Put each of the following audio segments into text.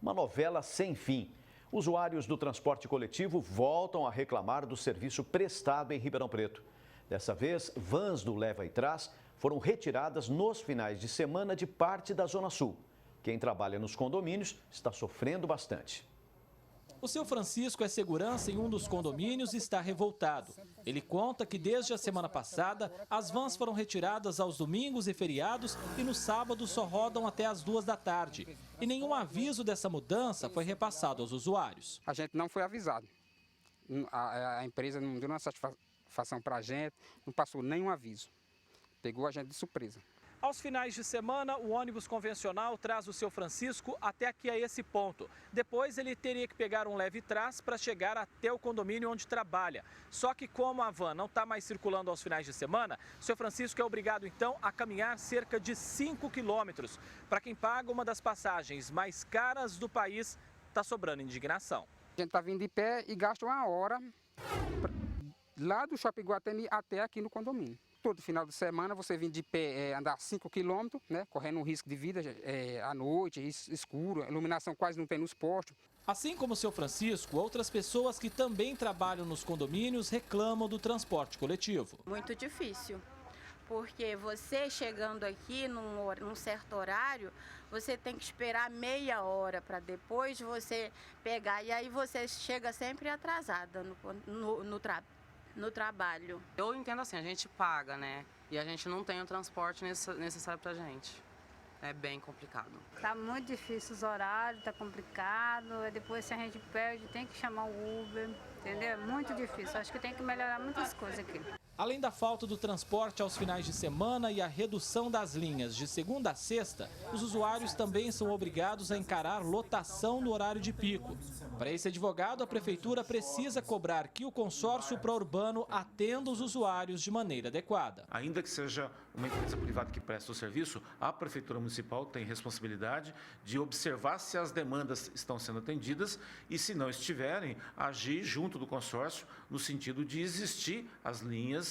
Uma novela sem fim. Usuários do transporte coletivo voltam a reclamar do serviço prestado em Ribeirão Preto. Dessa vez, vans do Leva e Trás foram retiradas nos finais de semana de parte da Zona Sul. Quem trabalha nos condomínios está sofrendo bastante. O seu Francisco é segurança em um dos condomínios e está revoltado. Ele conta que desde a semana passada, as vans foram retiradas aos domingos e feriados e no sábado só rodam até as 2 da tarde. E nenhum aviso dessa mudança foi repassado aos usuários. A gente não foi avisado. A empresa não deu uma satisfação para a gente, não passou nenhum aviso. Pegou a gente de surpresa. Aos finais de semana, o ônibus convencional traz o seu Francisco até aqui a esse ponto. Depois ele teria que pegar um leve trás para chegar até o condomínio onde trabalha. Só que como a van não está mais circulando aos finais de semana, o seu Francisco é obrigado então a caminhar cerca de 5 quilômetros. Para quem paga uma das passagens mais caras do país, está sobrando indignação. A gente está vindo de pé e gasta 1 hora lá do Shopping Guatemi até aqui no condomínio. Todo final de semana você vem de pé, andar 5 quilômetros, né, correndo um risco de vida à noite, escuro, a iluminação quase não tem nos postos. Assim como o seu Francisco, outras pessoas que também trabalham nos condomínios reclamam do transporte coletivo. Muito difícil, porque você chegando aqui num certo horário, você tem que esperar meia hora para depois você pegar, e aí você chega sempre atrasada no trabalho. Eu entendo assim, a gente paga, né? E a gente não tem o transporte necessário pra gente. É bem complicado. Tá muito difícil os horários, tá complicado. Depois se a gente perde, tem que chamar o Uber, entendeu? É muito difícil. Acho que tem que melhorar muitas coisas aqui. Além da falta do transporte aos finais de semana e a redução das linhas de segunda a sexta, os usuários também são obrigados a encarar lotação no horário de pico. Para esse advogado, a prefeitura precisa cobrar que o consórcio pró-urbano atenda os usuários de maneira adequada. Ainda que seja uma empresa privada que presta o serviço, a prefeitura municipal tem responsabilidade de observar se as demandas estão sendo atendidas e, se não estiverem, agir junto do consórcio no sentido de existir as linhas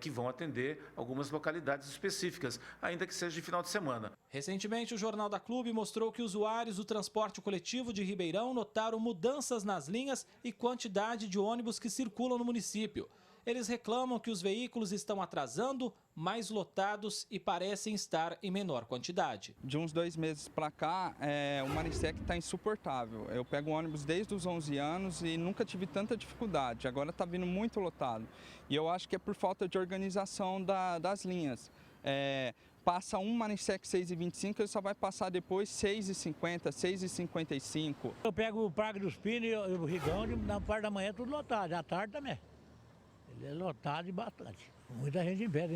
que vão atender algumas localidades específicas, ainda que seja de final de semana. Recentemente, o Jornal da Clube mostrou que usuários do transporte coletivo de Ribeirão notaram mudanças nas linhas e quantidade de ônibus que circulam no município. Eles reclamam que os veículos estão atrasando, mais lotados e parecem estar em menor quantidade. De uns 2 meses para cá, o Maristec está insuportável. Eu pego ônibus desde os 11 anos e nunca tive tanta dificuldade. Agora está vindo muito lotado. E eu acho que é por falta de organização das linhas. Passa um Maristec 6h25, ele só vai passar depois 6h50, 6h55. Eu pego o Parque dos Pinos e o Rigão, na parte da manhã tudo lotado, à tarde também. Ele é lotado e bastante. Muita gente em pé,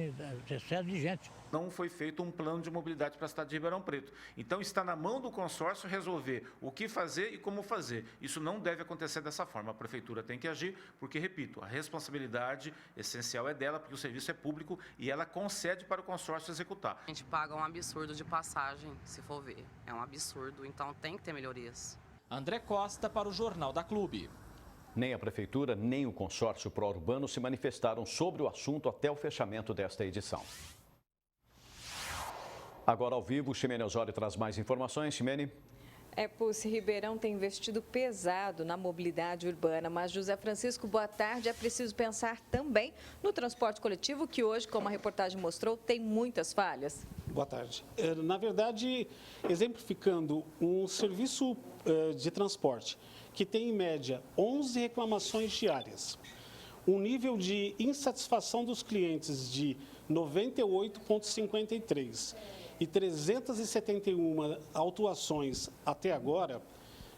excesso de gente. Não foi feito um plano de mobilidade para a cidade de Ribeirão Preto. Então está na mão do consórcio resolver o que fazer e como fazer. Isso não deve acontecer dessa forma. A prefeitura tem que agir porque, repito, a responsabilidade essencial é dela, porque o serviço é público e ela concede para o consórcio executar. A gente paga um absurdo de passagem, se for ver. É um absurdo, então tem que ter melhorias. André Costa para o Jornal da Clube. Nem a prefeitura, nem o consórcio pró-urbano se manifestaram sobre o assunto até o fechamento desta edição. Agora ao vivo, Ximene Osório traz mais informações. Ximene. Epulse Ribeirão tem investido pesado na mobilidade urbana, mas José Francisco, boa tarde. É preciso pensar também no transporte coletivo, que hoje, como a reportagem mostrou, tem muitas falhas. Boa tarde. Na verdade, exemplificando um serviço de transporte que tem, em média, 11 reclamações diárias, um nível de insatisfação dos clientes de 98,53 e 371 autuações até agora,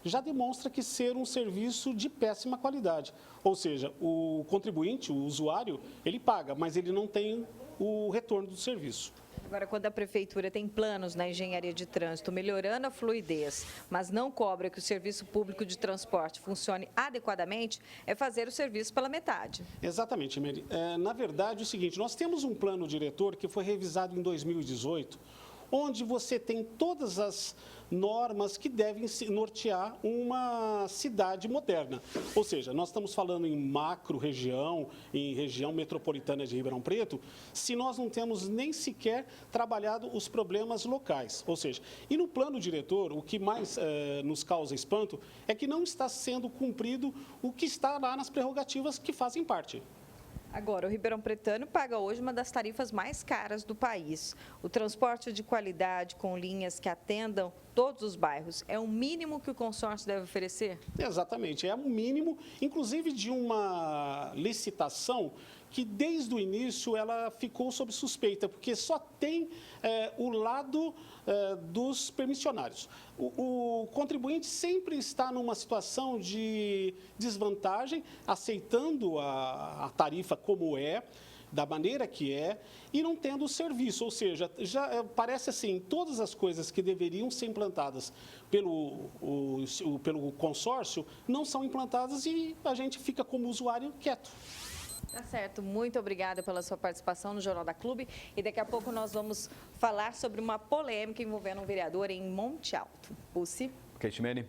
já demonstra que ser um serviço de péssima qualidade. Ou seja, o contribuinte, o usuário, ele paga, mas ele não tem o retorno do serviço. Agora, quando a prefeitura tem planos na engenharia de trânsito melhorando a fluidez, mas não cobra que o serviço público de transporte funcione adequadamente, é fazer o serviço pela metade. Exatamente, Mary. Na verdade, é o seguinte, nós temos um plano diretor que foi revisado em 2018, onde você tem todas as normas que devem nortear uma cidade moderna. Ou seja, nós estamos falando em macro-região, em região metropolitana de Ribeirão Preto, se nós não temos nem sequer trabalhado os problemas locais. Ou seja, e no plano diretor, o que mais nos causa espanto é que não está sendo cumprido o que está lá nas prerrogativas que fazem parte. Agora, o Ribeirão Pretano paga hoje uma das tarifas mais caras do país. O transporte de qualidade com linhas que atendam todos os bairros é o mínimo que o consórcio deve oferecer? Exatamente, é o mínimo, inclusive de uma licitação que desde o início ela ficou sob suspeita, porque só tem o lado dos permissionários. O contribuinte sempre está numa situação de desvantagem, aceitando a tarifa como é, da maneira que é, e não tendo o serviço. Ou seja, já parece assim, todas as coisas que deveriam ser implantadas pelo consórcio não são implantadas e a gente fica como usuário quieto. Tá certo, muito obrigada pela sua participação no Jornal da Clube. E daqui a pouco nós vamos falar sobre uma polêmica envolvendo um vereador em Monte Alto. Pucci. Keishmeni.